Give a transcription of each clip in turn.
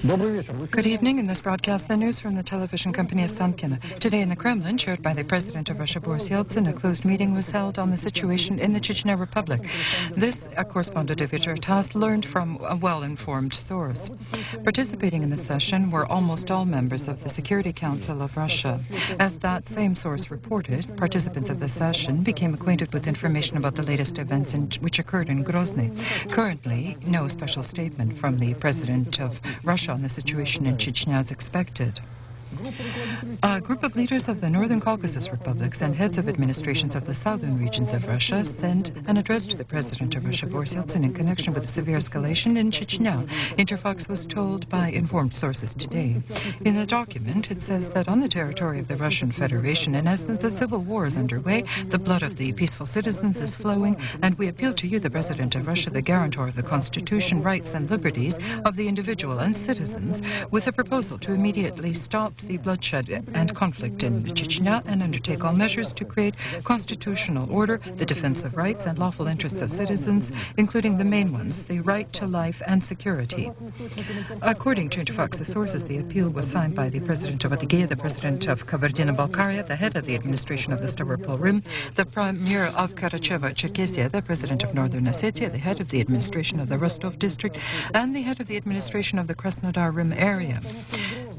Good evening. In this broadcast, the news from the television company Ostankino. Today in the Kremlin, chaired by the President of Russia, Boris Yeltsin, a closed meeting was held on the situation in the Chechnya Republic. This, a correspondent of TASS learned from a well-informed source. Participating in the session were almost all members of the Security Council of Russia. As that same source reported, participants of the session became acquainted with information about the latest events which occurred in Grozny. Currently, no special statement from the President of Russia on the situation in Chechnya is expected. A group of leaders of the Northern Caucasus republics and heads of administrations of the southern regions of Russia sent an address to the President of Russia, Boris Yeltsin, in connection with the severe escalation in Chechnya. Interfax was told by informed sources today. In the document, it says that on the territory of the Russian Federation, in essence, a civil war is underway, the blood of the peaceful citizens is flowing, and we appeal to you, the President of Russia, the guarantor of the Constitution, rights and liberties of the individual and citizens, with a proposal to immediately stop the bloodshed and conflict in Chechnya and undertake all measures to create constitutional order, the defense of rights and lawful interests of citizens, including the main ones, the right to life and security. According to Interfax's sources, the appeal was signed by the President of Adygea, the President of Kabardino-Balkaria, the head of the administration of the Stavropol Rim, the Premier of Karacheva-Cherkessia, the President of Northern Ossetia, the head of the administration of the Rostov district, and the head of the administration of the Krasnodar Rim area.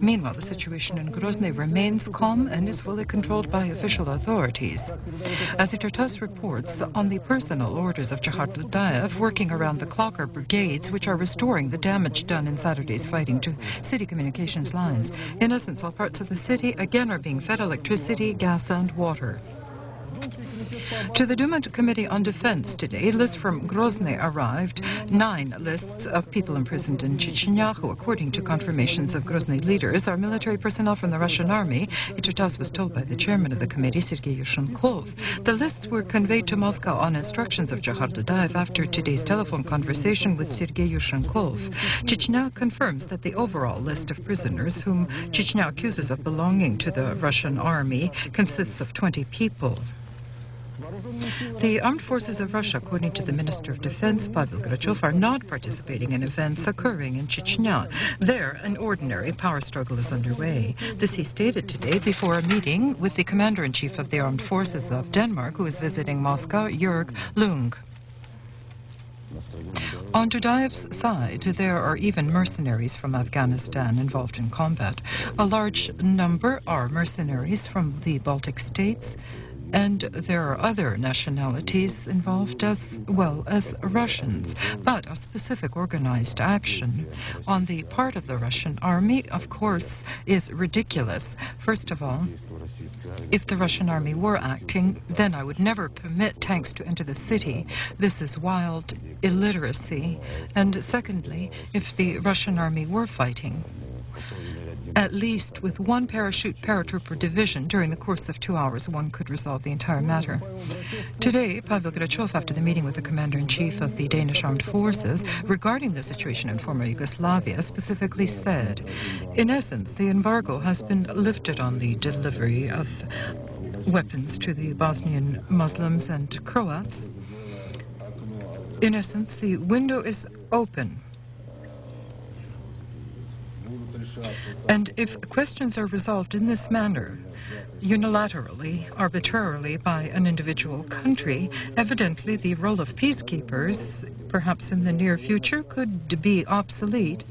Meanwhile, the situation in Grozny remains calm and is fully controlled by official authorities. As TASS reports, on the personal orders of Jahar Dudayev, working around the clock are brigades which are restoring the damage done in Saturday's fighting to city communications lines. In essence, all parts of the city again are being fed electricity, gas and water. To the Duma Committee on Defense today, lists from Grozny arrived, 9 lists of people imprisoned in Chechnya, who, according to confirmations of Grozny leaders, are military personnel from the Russian army. TASS was told by the chairman of the committee, Sergei Yushchenkov. The lists were conveyed to Moscow on instructions of Jahar Dudayev after today's telephone conversation with Sergei Yushchenkov. Chechnya confirms that the overall list of prisoners whom Chechnya accuses of belonging to the Russian army consists of 20 people. The armed forces of Russia, according to the Minister of Defense, Pavel Grachov, are not participating in events occurring in Chechnya. There, an ordinary power struggle is underway. This he stated today before a meeting with the Commander-in-Chief of the Armed Forces of Denmark, who is visiting Moscow, Jörg Lung. On Dudayev's side, there are even mercenaries from Afghanistan involved in combat. A large number are mercenaries from the Baltic states, and there are other nationalities involved as well as Russians. But a specific organized action on the part of the Russian army, of course, is ridiculous. First of all, if the Russian army were acting, then I would never permit tanks to enter the city. This is wild illiteracy. And secondly, if the Russian army were fighting, at least with one paratrooper division, during the course of 2 hours, one could resolve the entire matter. Today, Pavel Grachov, after the meeting with the Commander-in-Chief of the Danish Armed Forces regarding the situation in former Yugoslavia, specifically said, in essence, the embargo has been lifted on the delivery of weapons to the Bosnian Muslims and Croats. In essence, the window is open. And if questions are resolved in this manner, unilaterally, arbitrarily by an individual country, evidently the role of peacekeepers, perhaps in the near future, could be obsolete.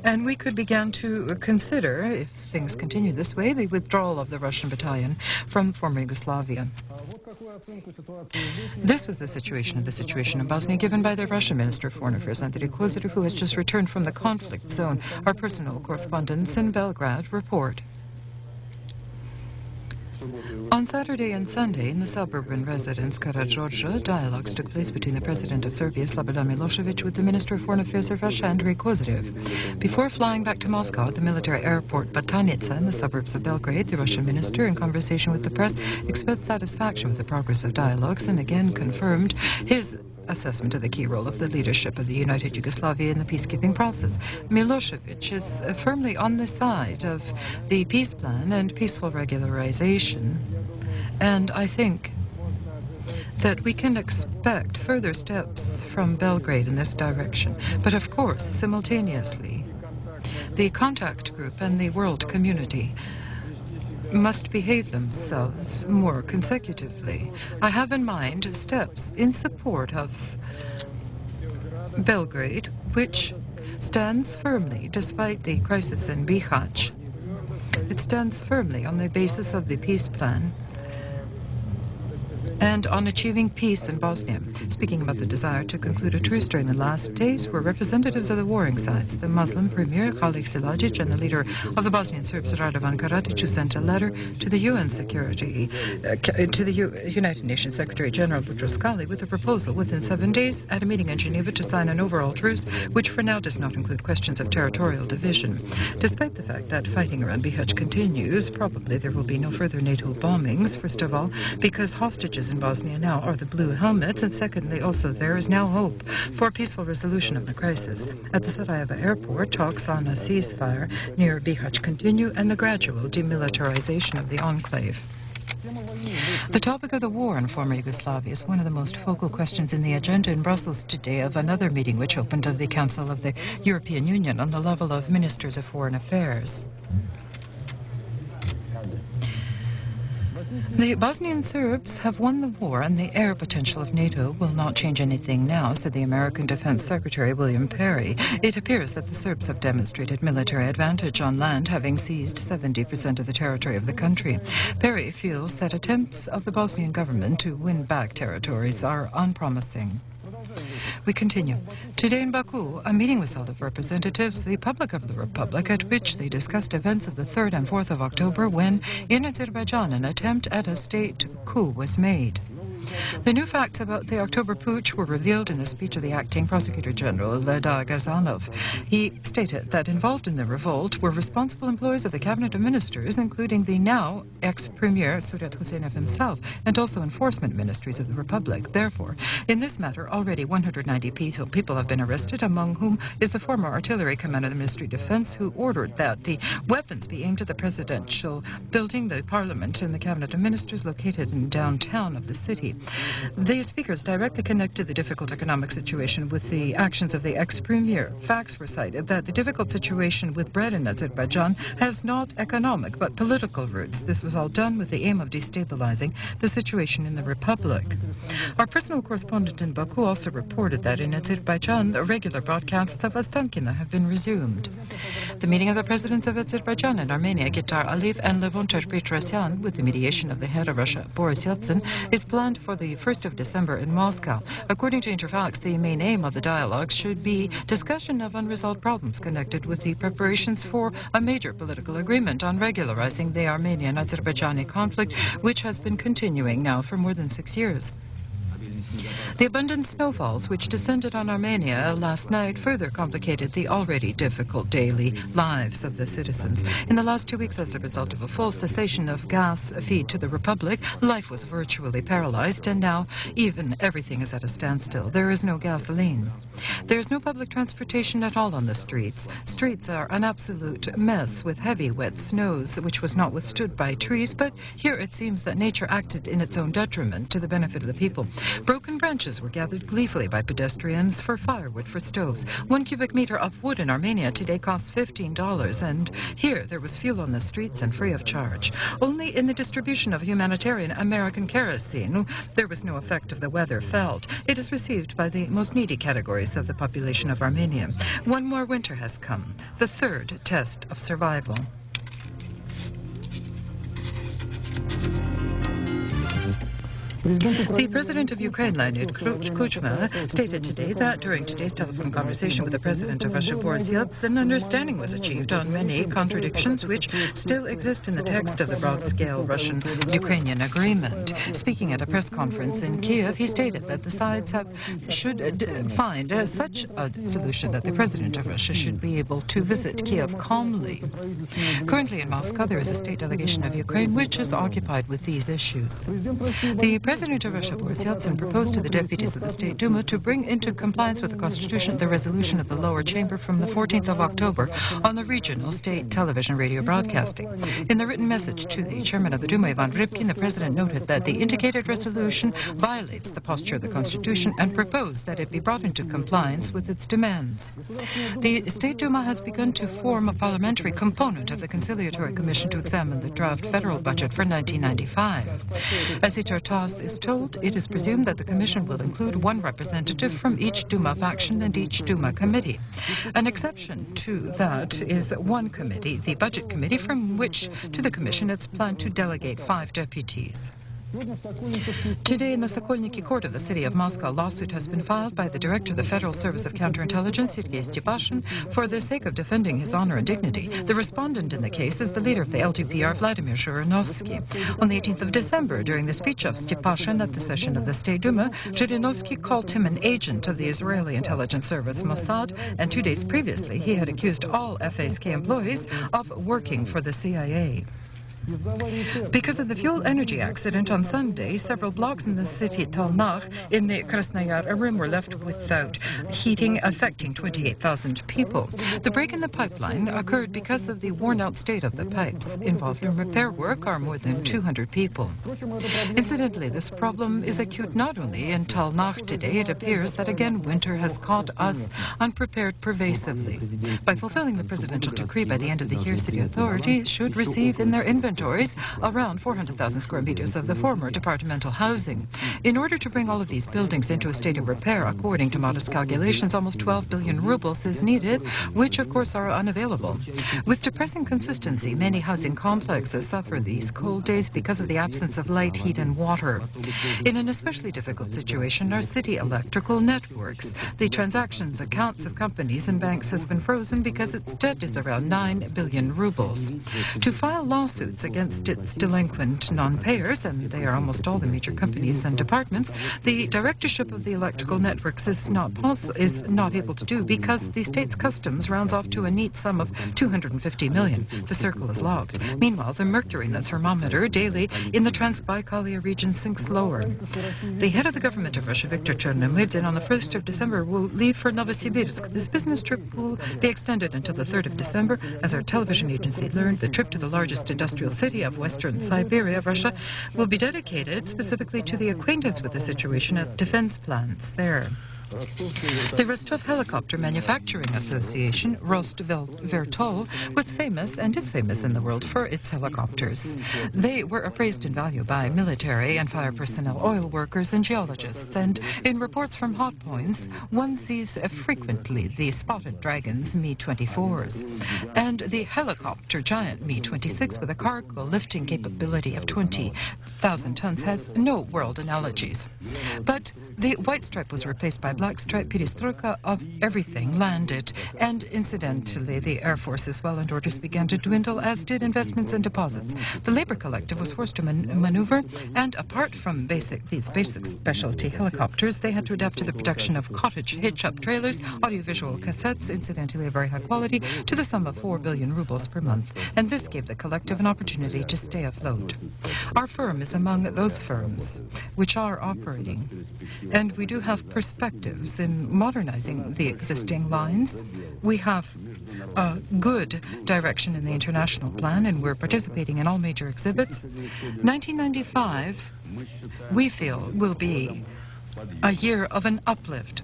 And we could begin to consider, if things continue this way, the withdrawal of the Russian battalion from former Yugoslavia. This was the situation in Bosnia given by the Russian Minister of Foreign Affairs, Andrei Kozyrev, who has just returned from the conflict zone. Our personal correspondents in Belgrade report. On Saturday and Sunday, in the suburban residence Karageorgia, dialogues took place between the President of Serbia, Slobodan Milosevic, with the Minister of Foreign Affairs of Russia, Andrei Kozyrev. Before flying back to Moscow at the military airport Batanica in the suburbs of Belgrade, the Russian minister, in conversation with the press, expressed satisfaction with the progress of dialogues and again confirmed his assessment of the key role of the leadership of the United Yugoslavia in the peacekeeping process. Milosevic is firmly on the side of the peace plan and peaceful regularization, and I think that we can expect further steps from Belgrade in this direction. But of course, simultaneously, The contact group and the world community must behave themselves more consecutively. I have in mind steps in support of Belgrade, which stands firmly, despite the crisis in Bihać. It stands firmly on the basis of the peace plan and on achieving peace in Bosnia. Speaking about the desire to conclude a truce during the last days were representatives of the warring sides, the Muslim Premier Khalid Silajic and the leader of the Bosnian Serbs Radovan Karadzic, who sent a letter to the United Nations Secretary General Boutros Ghali with a proposal within 7 days at a meeting in Geneva to sign an overall truce, which for now does not include questions of territorial division. Despite the fact that fighting around Bihać continues, probably there will be no further NATO bombings, first of all, because hostages in Bosnia now are the blue helmets, and secondly, also there is now hope for peaceful resolution of the crisis. At the Sarajevo airport, talks on a ceasefire near Bihać continue and the gradual demilitarization of the enclave. The topic of the war in former Yugoslavia is one of the most focal questions in the agenda in Brussels today of another meeting which opened of the Council of the European Union on the level of Ministers of Foreign Affairs. The Bosnian Serbs have won the war, and the air potential of NATO will not change anything now, said the American Defense Secretary William Perry. It appears that the Serbs have demonstrated military advantage on land, having seized 70% of the territory of the country. Perry feels that attempts of the Bosnian government to win back territories are unpromising. We continue. Today in Baku, a meeting was held of representatives of the public of the Republic, at which they discussed events of the 3rd and 4th of October when, in Azerbaijan, an attempt at a state coup was made. The new facts about the October putsch were revealed in the speech of the acting prosecutor general, Leda Gazanov. He stated that involved in the revolt were responsible employees of the cabinet of ministers, including the now ex-premier Surat Huseynov himself, and also enforcement ministries of the Republic. Therefore, in this matter, already 190 people have been arrested, among whom is the former artillery commander of the Ministry of Defense, who ordered that the weapons be aimed at the presidential building, the parliament, and the cabinet of ministers located in downtown of the city. The speakers directly connected the difficult economic situation with the actions of the ex-premier. Facts were cited that the difficult situation with bread in Azerbaijan has not economic but political roots. This was all done with the aim of destabilizing the situation in the Republic. Our personal correspondent in Baku also reported that in Azerbaijan, regular broadcasts of Ostankino have been resumed. The meeting of the presidents of Azerbaijan and Armenia, Gitar Aliyev and Levon Petrosyan, with the mediation of the head of Russia, Boris Yeltsin, is planned for the 1st of December in Moscow. According to Interfax, the main aim of the dialogue should be discussion of unresolved problems connected with the preparations for a major political agreement on regularizing the Armenian-Azerbaijani conflict, which has been continuing now for more than 6 years. The abundant snowfalls which descended on Armenia last night further complicated the already difficult daily lives of the citizens. In the last 2 weeks, as a result of a full cessation of gas feed to the Republic, life was virtually paralyzed, and now even everything is at a standstill. There is no gasoline. There is no public transportation at all on the streets. Streets are an absolute mess with heavy wet snows, which was not withstood by trees, but here it seems that nature acted in its own detriment to the benefit of the people. Broken branches were gathered gleefully by pedestrians for firewood for stoves. 1 cubic meter of wood in Armenia today costs $15, and here there was fuel on the streets and free of charge. Only in the distribution of humanitarian American kerosene, there was no effect of the weather felt. It is received by the most needy categories of the population of Armenia. One more winter has come, the 3rd test of survival. The president of Ukraine, Leonid Kuchma, stated today that during today's telephone conversation with the president of Russia, Boris Yeltsin, understanding was achieved on many contradictions which still exist in the text of the broad-scale Russian-Ukrainian agreement. Speaking at a press conference in Kiev, he stated that the sides should find such a solution that the president of Russia should be able to visit Kiev calmly. Currently in Moscow, there is a state delegation of Ukraine which is occupied with these issues. The President of Russia, Boris Yeltsin, proposed to the deputies of the State Duma to bring into compliance with the Constitution the resolution of the lower chamber from the 14th of October on the regional state television radio broadcasting. In the written message to the chairman of the Duma, Ivan Rybkin, the president noted that the indicated resolution violates the posture of the Constitution and proposed that it be brought into compliance with its demands. The State Duma has begun to form a parliamentary component of the Conciliatory Commission to examine the draft federal budget for 1995. As HR TASS is told, it is presumed that the Commission will include one representative from each Duma faction and each Duma committee. An exception to that is one committee, the Budget Committee, from which to the Commission it's planned to delegate 5 deputies. Today, in the Sokolniki court of the city of Moscow, a lawsuit has been filed by the director of the Federal Service of Counterintelligence, Sergei Stepashin, for the sake of defending his honor and dignity. The respondent in the case is the leader of the LDPR, Vladimir Zhirinovsky. On the 18th of December, during the speech of Stepashin at the session of the State Duma, Zhirinovsky called him an agent of the Israeli intelligence service Mossad, and 2 days previously he had accused all FSK employees of working for the CIA. Because of the fuel energy accident on Sunday, several blocks in the city Talnakh in the Krasnoyar rim were left without heating, affecting 28,000 people. The break in the pipeline occurred because of the worn-out state of the pipes. Involved in repair work are more than 200 people. Incidentally, this problem is acute not only in Talnakh today. It appears that again winter has caught us unprepared pervasively. By fulfilling the presidential decree by the end of the year, city authorities should receive in their inventories around 400,000 square meters of the former departmental housing. In order to bring all of these buildings into a state of repair, according to modest calculations, almost 12 billion rubles is needed, which of course are unavailable. With depressing consistency, many housing complexes suffer these cold days because of the absence of light, heat and water. In an especially difficult situation are city electrical networks. The transactions accounts of companies and banks has been frozen because its debt is around 9 billion rubles. To file lawsuits against its delinquent non-payers, and they are almost all the major companies and departments, the directorship of the electrical networks is not able to do because the state's customs rounds off to a neat sum of 250 million. The circle is locked. Meanwhile, the mercury in the thermometer daily in the Transbaikalia region sinks lower. The head of the government of Russia, Viktor Chernomyrdin, on the 1st of December will leave for Novosibirsk. This business trip will be extended until the 3rd of December. As our television agency learned, the trip to the largest industrial city of Western Siberia, Russia, will be dedicated specifically to the acquaintance with the situation at defense plants there. The Rostov Helicopter Manufacturing Association, Rostvertol, was famous and is famous in the world for its helicopters. They were appraised in value by military and fire personnel, oil workers and geologists, and in reports from hot points, one sees frequently the spotted dragons Mi-24s. And the helicopter giant Mi-26 with a cargo lifting capability of 20,000 tons has no world analogies. But the white stripe was replaced by black stripe. Perestroika of everything landed, and incidentally the Air Force as well, and orders began to dwindle, as did investments and deposits. The labor collective was forced to maneuver, and apart from these basic specialty helicopters, they had to adapt to the production of cottage hitch-up trailers, audiovisual cassettes, incidentally of very high quality, to the sum of 4 billion rubles per month, and this gave the collective an opportunity to stay afloat. Our firm is among those firms which are operating, and we do have perspectives in modernizing the existing lines. We have a good direction in the international plan, and we're participating in all major exhibits. 1995, we feel, will be a year of an uplift.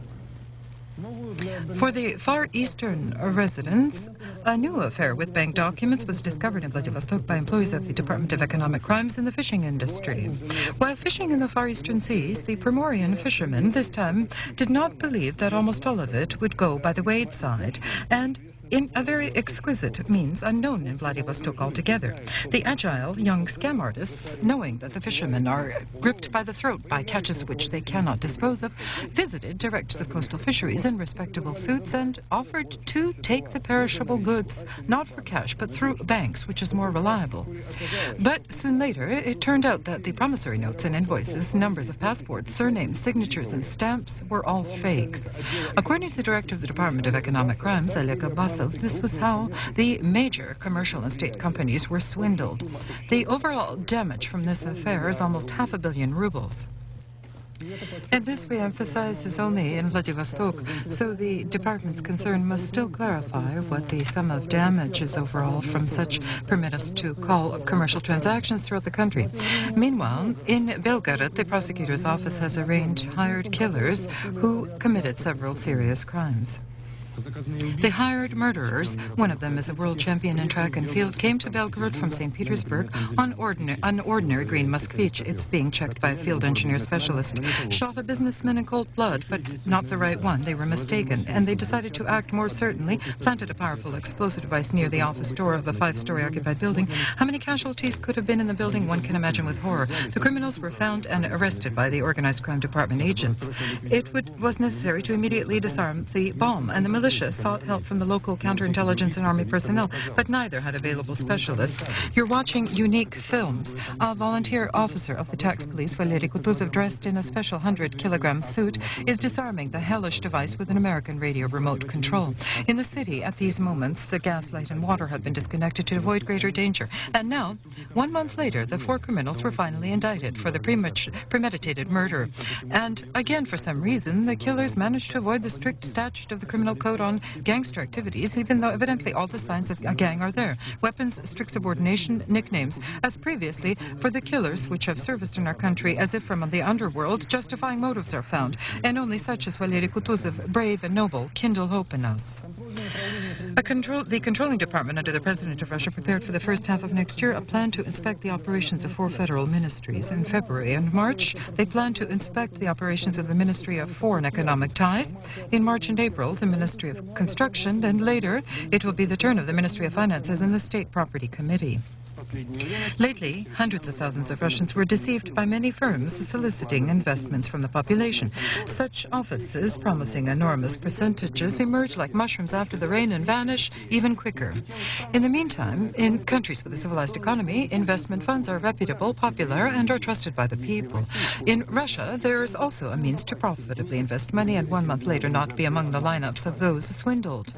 For the Far Eastern residents, a new affair with bank documents was discovered in Vladivostok by employees of the Department of Economic Crimes in the fishing industry. While fishing in the Far Eastern seas, the Primorian fishermen this time did not believe that almost all of it would go by the wade side, and in a very exquisite means unknown in Vladivostok altogether. The agile young scam artists, knowing that the fishermen are gripped by the throat by catches which they cannot dispose of, visited directors of coastal fisheries in respectable suits and offered to take the perishable goods, not for cash, but through banks, which is more reliable. But soon later, it turned out that the promissory notes and invoices, numbers of passports, surnames, signatures, and stamps were all fake. According to the director of the Department of Economic Crimes, Oleg Abbas, also, this was how the major commercial and state companies were swindled. The overall damage from this affair is almost 500 million rubles. And this, we emphasize, is only in Vladivostok, so the departments concerned must still clarify what the sum of damage is overall from such, permit us to call, commercial transactions throughout the country. Meanwhile, in Belgorod, the prosecutor's office has hired killers who committed several serious crimes. The hired murderers, one of them is a world champion in track and field, came to Belgorod from St. Petersburg on an ordinary green Moskvich. It's being checked by a field engineer specialist. Shot a businessman in cold blood, but not the right one. They were mistaken, and they decided to act more certainly, planted a powerful explosive device near the office door of the 5-story occupied building. How many casualties could have been in the building, one can imagine with horror. The criminals were found and arrested by the organized crime department agents. It was necessary to immediately disarm the bomb, and the militia sought help from the local counterintelligence and army personnel, but neither had available specialists. You're watching unique films. A volunteer officer of the tax police, Valery Kutuzov, dressed in a special 100-kilogram suit, is disarming the hellish device with an American radio remote control. In the city, at these moments, the gas, light, and water had been disconnected to avoid greater danger. And now, 1 month later, the 4 criminals were finally indicted for the premeditated murder. And again, for some reason, the killers managed to avoid the strict statute of the criminal code on gangster activities, even though evidently all the signs of a gang are there. Weapons, strict subordination, nicknames, as previously for the killers which have serviced in our country as if from the underworld, justifying motives are found, and only such as Valery Kutuzov, brave and noble, kindle hope in us. The controlling department under the President of Russia prepared for the first half of next year a plan to inspect the operations of 4 federal ministries. In February and March, they plan to inspect the operations of the Ministry of Foreign Economic Ties. In March and April, the Ministry of Construction, and later it will be the turn of the Ministry of Finances and the State Property Committee. Lately, hundreds of thousands of Russians were deceived by many firms soliciting investments from the population. Such offices, promising enormous percentages, emerge like mushrooms after the rain and vanish even quicker. In the meantime, in countries with a civilized economy, investment funds are reputable, popular, and are trusted by the people. In Russia, there is also a means to profitably invest money and 1 month later not be among the lineups of those swindled.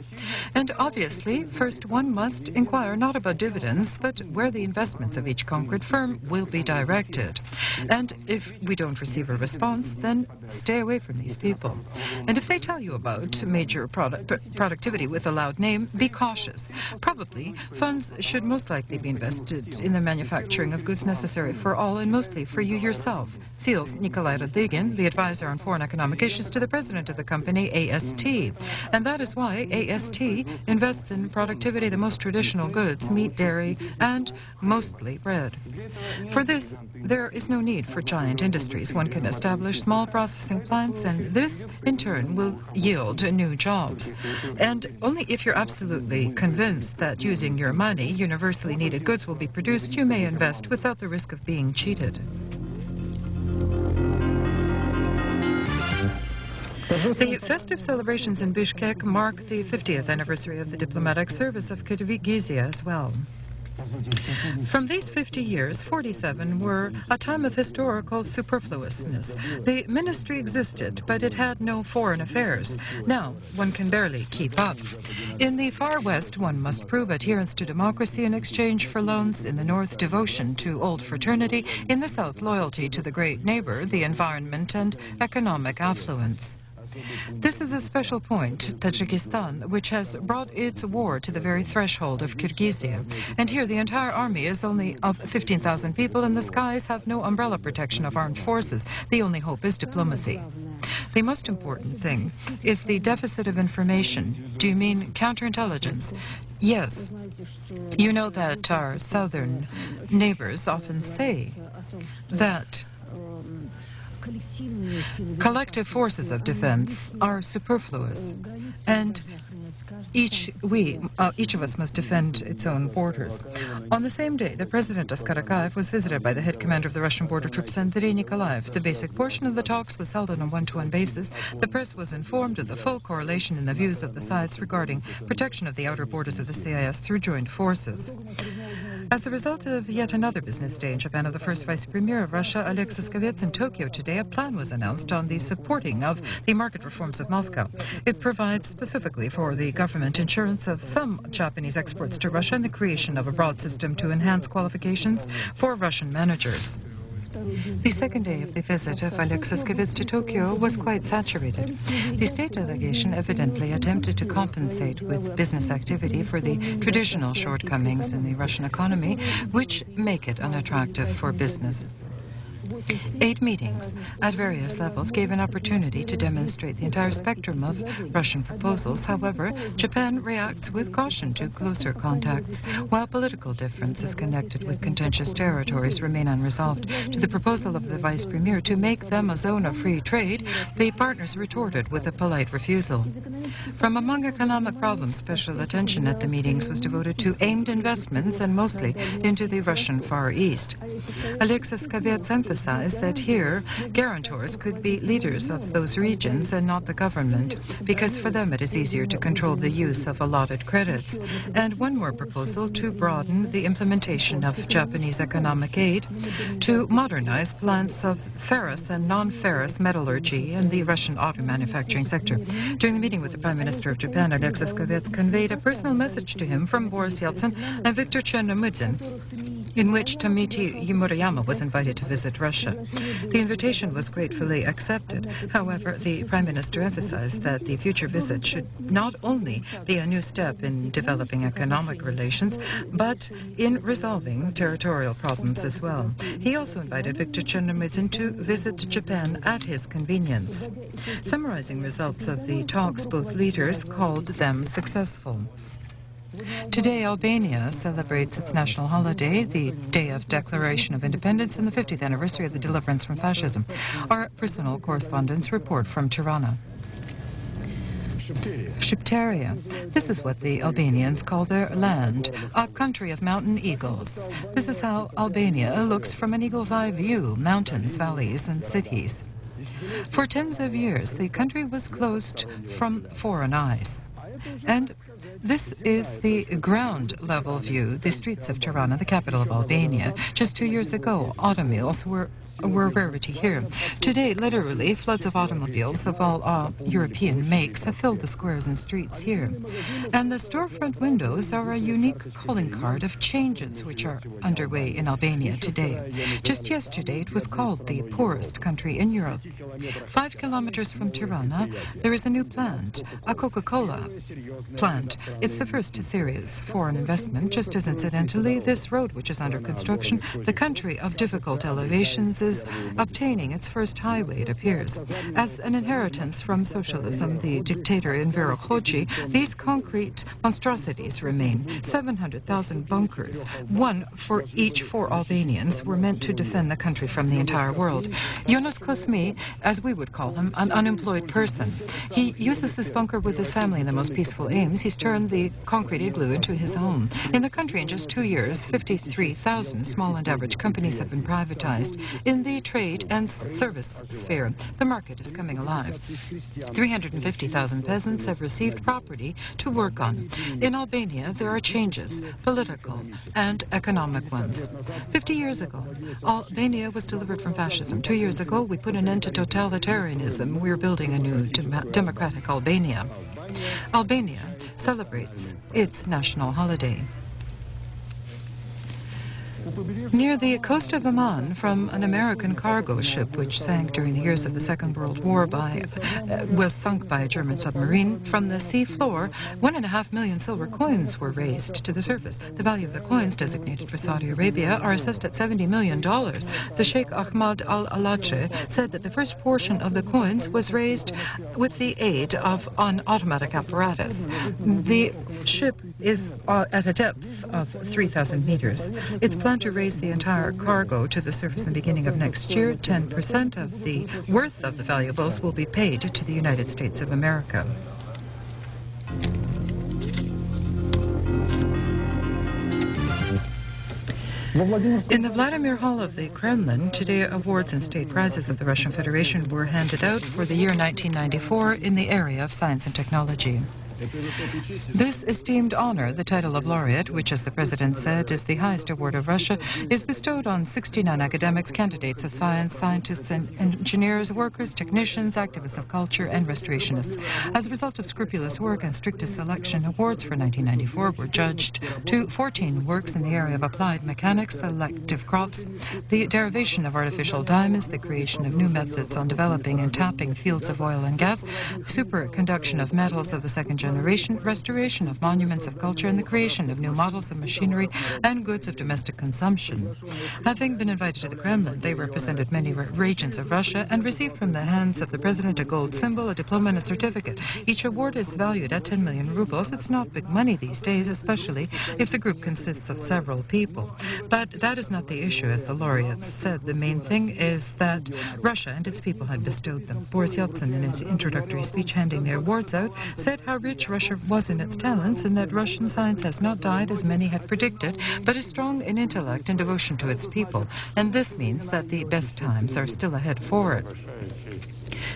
And obviously, first one must inquire not about dividends, but where the investments of each conquered firm will be directed. And if we don't receive a response, then stay away from these people. And if they tell you about major productivity with a loud name, be cautious. Probably, funds should most likely be invested in the manufacturing of goods necessary for all and mostly for you yourself, feels Nikolai Radygin, the advisor on foreign economic issues to the president of the company, AST. And that is why AST invests in productivity, the most traditional goods, meat, dairy, and mostly bread. For this, there is no need for giant industries. One can establish small processing plants, and this, in turn, will yield new jobs. And only if you're absolutely convinced that using your money, universally needed goods will be produced, you may invest without the risk of being cheated. The festive celebrations in Bishkek mark the 50th anniversary of the diplomatic service of Kyrgyzia as well. From these 50 years, 47 were a time of historical superfluousness. The ministry existed, but it had no foreign affairs. Now, one can barely keep up. In the far west, one must prove adherence to democracy in exchange for loans. In the north, devotion to old fraternity. In the south, loyalty to the great neighbor, the environment, and economic affluence. This is a special point, Tajikistan, which has brought its war to the very threshold of Kyrgyzia. And here the entire army is only of 15,000 people, and the skies have no umbrella protection of armed forces. The only hope is diplomacy. The most important thing is the deficit of information. Do you mean counterintelligence? Yes. You know that our southern neighbors often say that collective forces of defense are superfluous, and each of us must defend its own borders. On the same day, the President Askarakayev was visited by the head commander of the Russian border troops, Andrei Nikolaev. The basic portion of the talks was held on a one-to-one basis. The press was informed of the full correlation in the views of the sides regarding protection of the outer borders of the CIS through joint forces. As a result of yet another business day in Japan of the first Vice Premier of Russia, Alexis Kavets, in Tokyo today, a plan was announced on the supporting of the market reforms of Moscow. It provides specifically for the government insurance of some Japanese exports to Russia and the creation of a broad system to enhance qualifications for Russian managers. The second day of the visit of Alexis Kavets to Tokyo was quite saturated. The state delegation evidently attempted to compensate with business activity for the traditional shortcomings in the Russian economy, which make it unattractive for business. 8 meetings at various levels gave an opportunity to demonstrate the entire spectrum of Russian proposals. However, Japan reacts with caution to closer contacts, while political differences connected with contentious territories remain unresolved. To the proposal of the Vice Premier to make them a zone of free trade, the partners retorted with a polite refusal. From among economic problems, special attention at the meetings was devoted to aimed investments and mostly into the Russian Far East. Alexis Kavets emphasized that here, guarantors could be leaders of those regions and not the government, because for them it is easier to control the use of allotted credits. And one more proposal to broaden the implementation of Japanese economic aid to modernize plants of ferrous and non-ferrous metallurgy in the Russian auto manufacturing sector. During the meeting with the Prime Minister of Japan, Alexis Kavets conveyed a personal message to him from Boris Yeltsin and Viktor Chernomyrdin, in which Tomichi Murayama was invited to visit Russia. The invitation was gratefully accepted. However, the Prime Minister emphasized that the future visit should not only be a new step in developing economic relations, but in resolving territorial problems as well. He also invited Viktor Chernomyrdin to visit Japan at his convenience. Summarizing results of the talks, both leaders called them successful. Today, Albania celebrates its national holiday, the Day of Declaration of Independence, and the 50th anniversary of the deliverance from fascism. Our personal correspondents report from Tirana. Shqiptaria. This is what the Albanians call their land, a country of mountain eagles. This is how Albania looks from an eagle's eye view, mountains, valleys, and cities. For tens of years, the country was closed from foreign eyes. And this is the ground-level view, the streets of Tirana, the capital of Albania. Just 2 years ago, automobiles were a rarity here. Today, literally, floods of automobiles of all European makes have filled the squares and streets here. And the storefront windows are a unique calling card of changes which are underway in Albania today. Just yesterday, it was called the poorest country in Europe. 5 kilometers from Tirana, there is a new plant, a Coca-Cola plant. It's the first serious foreign investment. Just as incidentally, this road, which is under construction, the country of difficult elevations, is obtaining its first highway, it appears. As an inheritance from socialism, the dictator Enver Hoxha, these concrete monstrosities remain. 700,000 bunkers, one for each 4 Albanians, were meant to defend the country from the entire world. Jonas Kosmi, as we would call him, an unemployed person. He uses this bunker with his family in the most peaceful aims. He's turned the concrete igloo into his home. In the country, in just 2 years, 53,000 small and average companies have been privatized. In the trade and service sphere, the market is coming alive. 350,000 peasants have received property to work on. In Albania, there are changes, political and economic ones. 50 years ago, Albania was delivered from fascism. 2 years ago, we put an end to totalitarianism. We're building a new democratic Albania. Albania celebrates its national holiday. Near the coast of Oman, from an American cargo ship which sank during the years of the Second World War was sunk by a German submarine, from the sea floor, 1.5 million silver coins were raised to the surface. The value of the coins designated for Saudi Arabia are assessed at $70 million. The Sheikh Ahmad Al-Alache said that the first portion of the coins was raised with the aid of an automatic apparatus. The ship is at a depth of 3,000 meters. It's planned to raise the entire cargo to the surface in the beginning of next year. 10% of the worth of the valuables will be paid to the United States of America. In the Vladimir Hall of the Kremlin, today awards and state prizes of the Russian Federation were handed out for the year 1994 in the area of science and technology. This esteemed honor, the title of laureate, which, as the president said, is the highest award of Russia, is bestowed on 69 academics, candidates of science, scientists and engineers, workers, technicians, activists of culture, and restorationists. As a result of scrupulous work and strictest selection, awards for 1994 were judged to 14 works in the area of applied mechanics, selective crops, the derivation of artificial diamonds, the creation of new methods on developing and tapping fields of oil and gas, superconduction of metals of the second generation, restoration of monuments of culture, and the creation of new models of machinery and goods of domestic consumption. Having been invited to the Kremlin, they represented many regions of Russia and received from the hands of the president a gold symbol, a diploma, and a certificate. Each award is valued at 10 million rubles. It's not big money these days, especially if the group consists of several people. But that is not the issue, as the laureates said. The main thing is that Russia and its people had bestowed them. Boris Yeltsin, in his introductory speech handing the awards out, said how rich Russia was in its talents and that Russian science has not died as many had predicted, but is strong in intellect and devotion to its people. And this means that the best times are still ahead for it.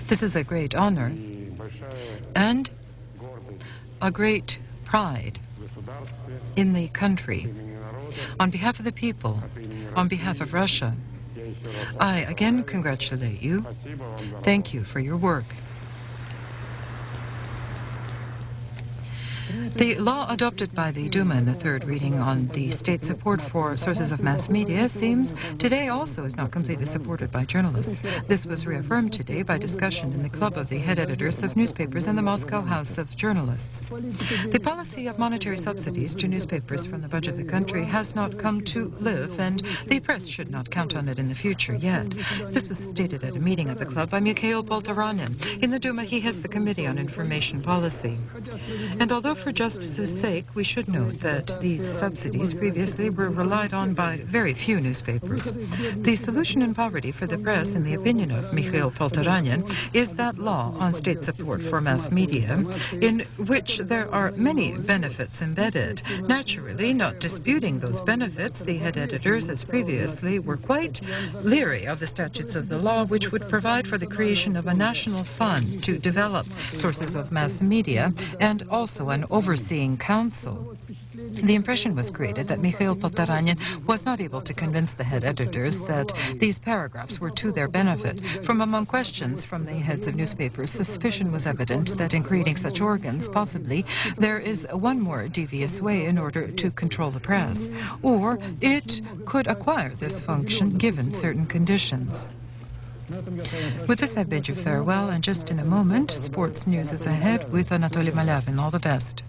This is a great honor and a great pride in the country. On behalf of the people, on behalf of Russia, I again congratulate you. Thank you for your work. The law adopted by the Duma in the third reading on the state support for sources of mass media seems today also is not completely supported by journalists. This was reaffirmed today by discussion in the club of the head editors of newspapers in the Moscow House of Journalists. The policy of monetary subsidies to newspapers from the budget of the country has not come to live, and the press should not count on it in the future yet. This was stated at a meeting at the club by Mikhail Poltoranin. In the Duma, he heads the Committee on Information Policy. And although for justice's sake, we should note that these subsidies previously were relied on by very few newspapers. The solution in poverty for the press, in the opinion of Mikhail Poltoranin, is that law on state support for mass media, in which there are many benefits embedded. Naturally, not disputing those benefits, the head editors, as previously, were quite leery of the statutes of the law, which would provide for the creation of a national fund to develop sources of mass media and also an overseeing council. The impression was created that Mikhail Poltoranin was not able to convince the head editors that these paragraphs were to their benefit. From among questions from the heads of newspapers, suspicion was evident that in creating such organs, possibly, there is one more devious way in order to control the press, or it could acquire this function given certain conditions. With this, I bid you farewell, and just in a moment, sports news is ahead with Anatoly Malyavin. All the best.